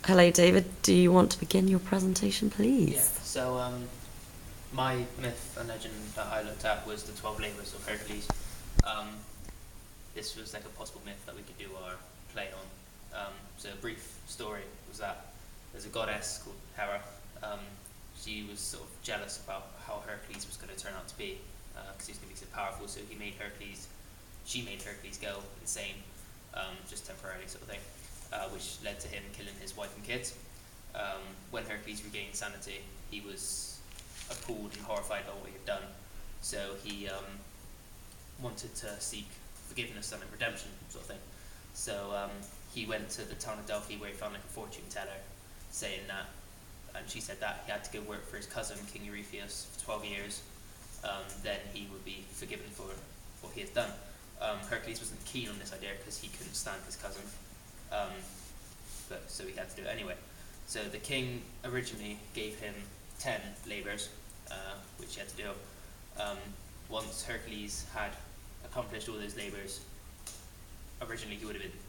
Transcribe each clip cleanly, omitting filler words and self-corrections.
Hello, David. Do you want to begin your presentation, please? Yeah, so my myth and legend that I looked at was the 12 Labours of Hercules. Um, this was like a possible myth that we could do our play on. So a brief story was that there's a goddess called Hera. She was sort of jealous about how Hercules was going to turn out to be, because he was going to be so powerful, so she made Hercules go insane, just temporarily sort of thing, which led to him killing his wife and kids. When Hercules regained sanity, he was appalled and horrified by what he had done. So he wanted to seek forgiveness and redemption, sort of thing. So he went to the town of Delphi, where he found like a fortune teller, saying that, and she said that he had to go work for his cousin, King Eurystheus, for 12 years. Then he would be forgiven for what he had done. Hercules wasn't keen on this idea because he couldn't stand his cousin, so he had to do it anyway. So the king originally gave him 10 labours, which he had to do. Once Hercules had accomplished all those labours, originally he would have been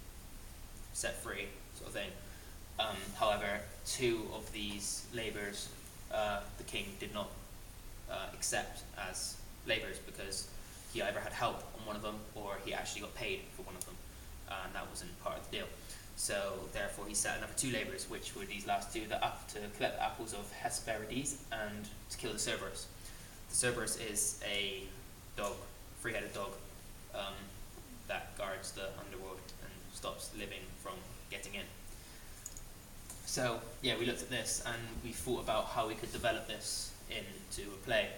set free, sort of thing. However, 2 of these labours the king did not accept as labours, because he either had help on one of them or he actually got paid for one of them, and that wasn't part of the deal. So therefore he set another 2 labours, which were these last 2, to collect the apples of Hesperides and to kill the Cerberus. The Cerberus is a dog, 3-headed dog, that guards the underworld and stops living from getting in. So yeah, we looked at this and we thought about how we could develop this into a play.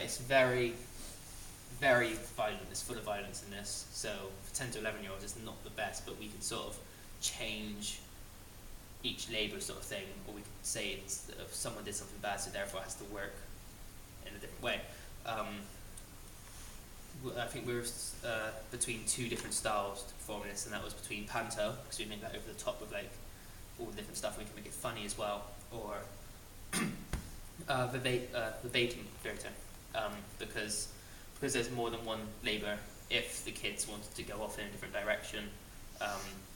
It's very, very violent. It's full of violence in this. So for 10 to 11-year-olds, it's not the best, but we can sort of change each labour, sort of thing, or we could say if someone did something bad, so therefore it has to work in a different way. I think we were between 2 different styles to perform this, and that was between panto, because we make that over the top with like all the different stuff, and we can make it funny as well, or verbatim theatre, because there's more than one labour. If the kids wanted to go off in a different direction,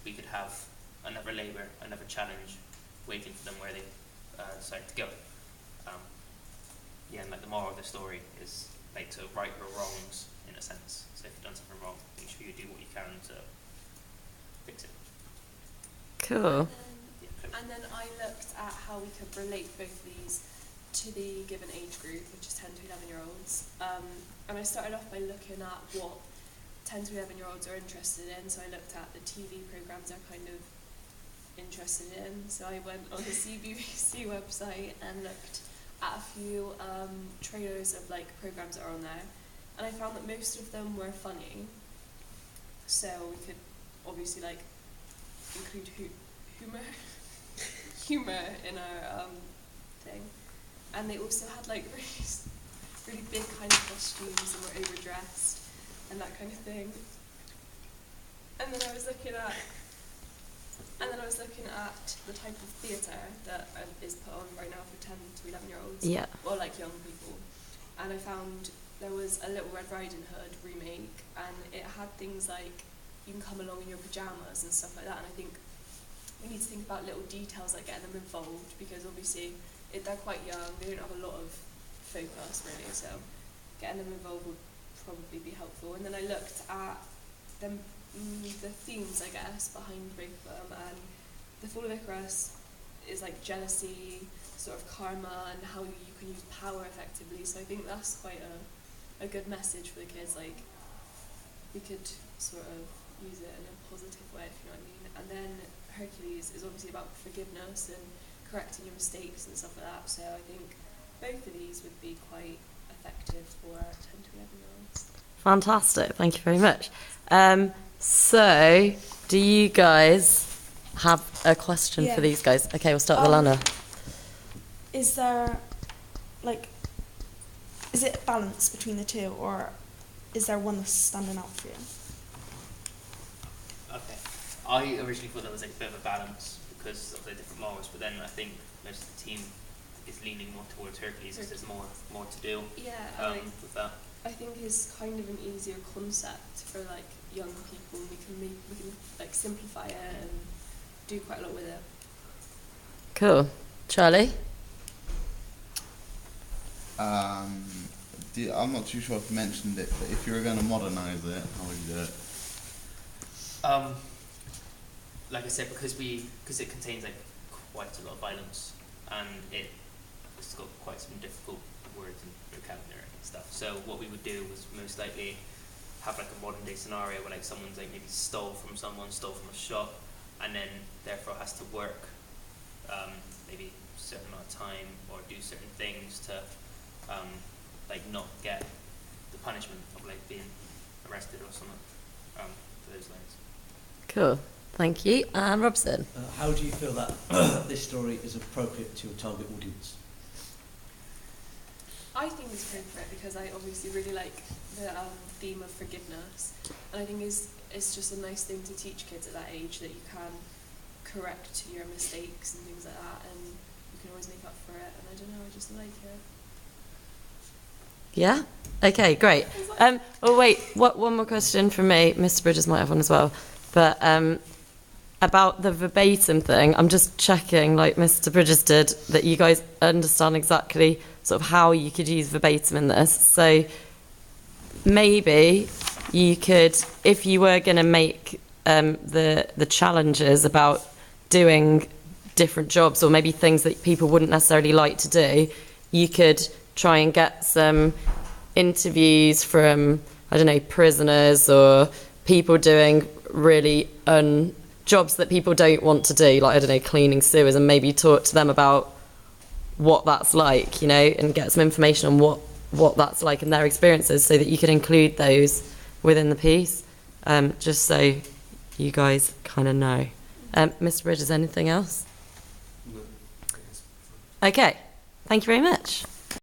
we could have another labour, another challenge waiting for them where they decide to go. And like the moral of the story is like to right your wrongs, in a sense. So if you've done something wrong, make sure you do what you can to fix it. Cool. And then I looked at how we could relate both of these to the given age group, which is 10 to 11-year-olds. And I started off by looking at what 10 to 11-year-olds are interested in. So I looked at the TV programmes they're kind of interested in. So I went on the CBBC website and looked at a few trailers of like programmes that are on there. And I found that most of them were funny. So we could obviously like include humour in our thing. And they also had like really big kind of costumes and were overdressed and that kind of thing. And then I was looking at the type of theatre that is put on right now for 10 to 11-year-olds. Yeah. Or like young people. And I found there was a Little Red Riding Hood remake, and it had things like you can come along in your pyjamas and stuff like that. And I think we need to think about little details like getting them involved, because obviously they're quite young, they don't have a lot of focus really, so getting them involved would probably be helpful. And then I looked at the themes, I guess, behind both of them, and The Fall of Icarus is like jealousy, sort of karma, and how you can use power effectively. So I think that's quite a good message for the kids. Like we could sort of use it in a positive way, if you know what I mean. And then Hercules is obviously about forgiveness and correcting your mistakes and stuff like that. So I think both of these would be quite effective for 10 to 11-year-olds. Fantastic. Thank you very much. So, do you guys have a question for these guys? Okay, we'll start with Alana. Is there, like, is it a balance between the 2, or is there one that's standing out for you? Okay. I originally thought there was like a bit of a balance because of the different morals, but then I think most of the team is leaning more towards Hercules because there's more to do with that. I think is kind of an easier concept for like young people. We can like simplify it and do quite a lot with it. Cool. Charlie? I'm not too sure if you mentioned it, but if you were going to modernise it, how would you do it? Like I said, because it contains like quite a lot of violence, and it's got quite some difficult words and vocabulary and stuff. So what we would do was most likely have like a modern day scenario where like someone's like maybe stole from a shop, and then therefore has to work maybe a certain amount of time or do certain things to like not get the punishment of like being arrested or something for those lines. Cool. Thank you. And Robson? How do you feel that this story is appropriate to your target audience? I think it's appropriate because I obviously really like the theme of forgiveness, and I think it's just a nice thing to teach kids at that age, that you can correct your mistakes and things like that, and you can always make up for it. And I don't know, I just like it. Yeah? Okay, great. Oh, wait, one more question from me. Mr. Bridges might have one as well. But about the verbatim thing, I'm just checking, like Mr. Bridges did, that you guys understand exactly sort of how you could use verbatim in this. So maybe you could, if you were going to make the challenges about doing different jobs or maybe things that people wouldn't necessarily like to do, you could try and get some interviews from, I don't know, prisoners or people doing really jobs that people don't want to do, like, I don't know, cleaning sewers, and maybe talk to them about what that's like, you know, and get some information on what that's like and their experiences, so that you can include those within the piece, just so you guys kind of know. Mr. Bridges, anything else? No. Okay, thank you very much.